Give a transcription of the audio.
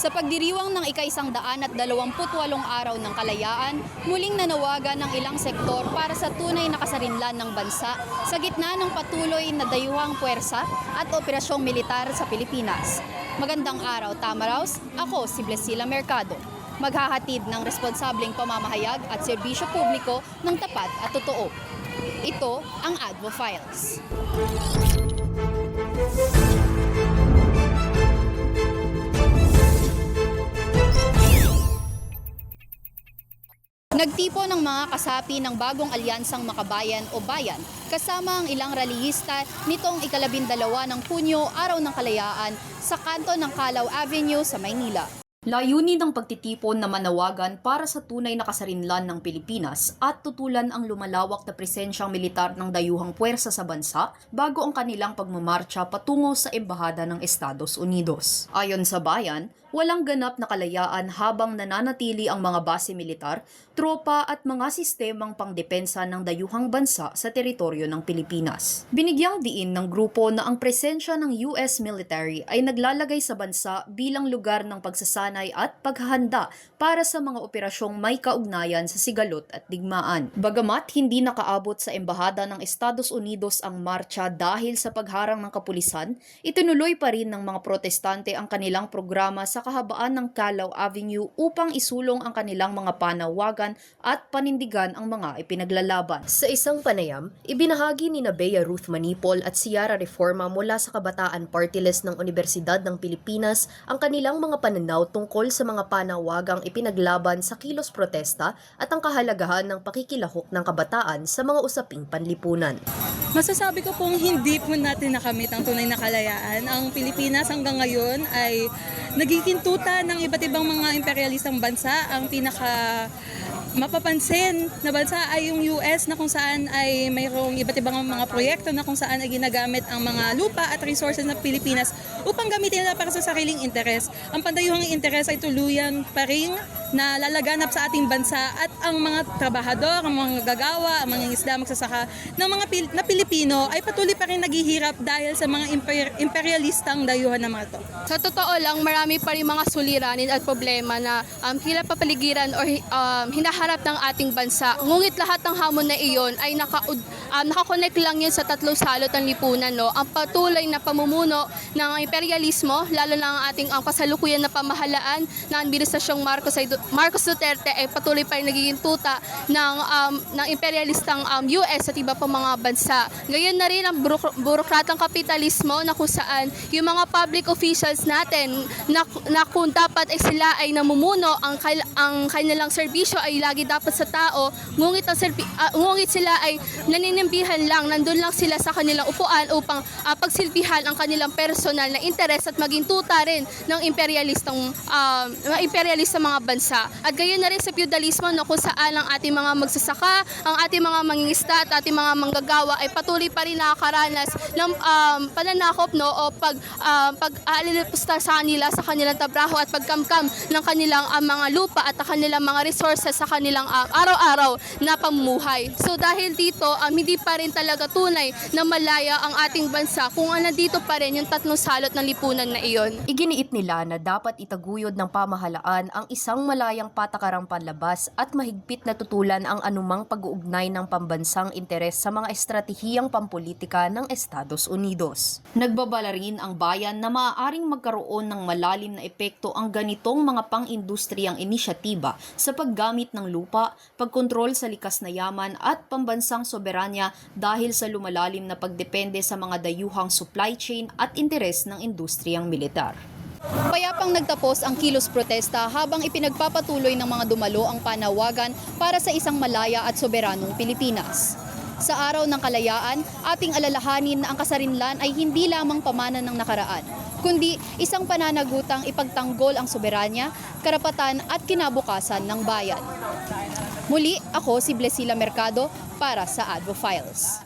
Sa pagdiriwang ng ika-128 araw ng kalayaan, muling nanawagan ng ilang sektor para sa tunay na kasarinlan ng bansa sa gitna ng patuloy na dayuhang puwersa at operasyong militar sa Pilipinas. Magandang araw, Tamaraws. Ako si Blesila Mercado. Maghahatid ng responsableng pamamahayag at serbisyo publiko ng tapat at totoo. Ito ang Advo Files. Nagtipo ng mga kasapi ng bagong alyansang Makabayan o Bayan kasama ang ilang rallyista nitong ika-12 ng Hunyo, Araw ng Kalayaan sa kanto ng Calao Avenue sa Maynila. Layunin ng pagtitipon na manawagan para sa tunay na kasarinlan ng Pilipinas at tutulan ang lumalawak na presensyang militar ng dayuhang puwersa sa bansa bago ang kanilang pagmamarcha patungo sa Embahada ng Estados Unidos. Ayon sa bayan, walang ganap na kalayaan habang nananatili ang mga base militar, tropa at mga sistemang pangdepensa ng dayuhang bansa sa teritoryo ng Pilipinas. Binigyang diin ng grupo na ang presensya ng US military ay naglalagay sa bansa bilang lugar ng pagsasanay at paghahanda para sa mga operasyong may kaugnayan sa sigalot at digmaan. Bagamat hindi nakaabot sa Embahada ng Estados Unidos ang marcha dahil sa pagharang ng kapulisan, itinuloy pa rin ng mga protestante ang kanilang programa sa kahabaan ng Calao Avenue upang isulong ang kanilang mga panawagan at panindigan ang mga ipinaglalaban. Sa isang panayam, ibinahagi ni Bea Ruth Manipol at Ciara Reforma mula sa Kabataan Party List ng Universidad ng Pilipinas ang kanilang mga pananaw tungkol sa mga panawagang ipinaglaban sa kilos protesta at ang kahalagahan ng pakikilahok ng kabataan sa mga usaping panlipunan. Masasabi ko pong hindi po natin nakamit ang tunay na kalayaan. Ang Pilipinas hanggang ngayon ay nagiging tuta ng iba't ibang mga imperialistang bansa. Ang pinaka mapapansin na bansa ay yung US na kung saan ay mayroong iba't ibang mga proyekto na kung saan ay ginagamit ang mga lupa at resources ng Pilipinas upang gamitin nila para sa sariling interes. Ang pandayuhang interes ay tuluyan pa rin na lalaganap sa ating bansa at ang mga trabahador, ang mga gagawa, ang mga isda, magsasaka ng mga na Pilipino ay patuloy pa rin naghihirap dahil sa mga imperialistang dayuhan na mga ito. Sa totoo lang, marami pa rin mga suliranin at problema na hirap papaligiran o hinaharap ng ating bansa. Ngunit lahat ng hamon na iyon ay nakakonect lang yun sa tatlong salot ng lipunan. No? Ang patuloy na pamumuno ng imperialismo, lalo na ang ating kasalukuyan na pamahalaan ng Administrasyong Marcos Duterte ay patuloy pa rin nagiging tuta ng imperialistang US at iba pang mga bansa. Gayon na rin ang burokratang kapitalismo na kung saan yung mga public officials natin na kung dapat ay sila ay namumuno, ang kanilang serbisyo ay lagi dapat sa tao, ngunit sila ay naninimbihan lang, nandun lang sila sa kanilang upuan upang pagsilbihan ang kanilang personal na interes at maging tuta rin ng imperialistang mga bansa. At gayon na rin sa feudalismo no, kung saan ang ating mga magsasaka, ang ating mga mangingisda at ating mga manggagawa ay patuloy pa rin nakakaranas ng pananakop no, o pag-aalilipusta sa kanila sa kanilang trabaho at pagkamkam ng kanilang mga lupa at kanilang mga resources sa kanilang araw-araw na pamumuhay. So dahil dito, hindi pa rin talaga tunay na malaya ang ating bansa kung nandito pa rin yung tatlong salot ng lipunan na iyon. Iginiit nila na dapat itaguyod ng pamahalaan ang isang malayang patakarang panlabas at mahigpit na tutulan ang anumang pag-uugnay ng pambansang interes sa mga estratehiyang pampolitika ng Estados Unidos. Nagbabala rin ang bayan na maaaring magkaroon ng malalim na epekto ang ganitong mga pang-industriyang inisyatiba sa paggamit ng lupa, pagkontrol sa likas na yaman at pambansang soberanya dahil sa lumalalim na pagdepende sa mga dayuhang supply chain at interes ng industriyang militar. Payapang nagtapos ang kilos protesta habang ipinagpapatuloy ng mga dumalo ang panawagan para sa isang malaya at soberanong Pilipinas. Sa araw ng kalayaan, ating alalahanin na ang kasarinlan ay hindi lamang pamana ng nakaraan, kundi isang pananagutang ipagtanggol ang soberanya, karapatan at kinabukasan ng bayan. Muli, ako si Blesila Mercado para sa Advo Files.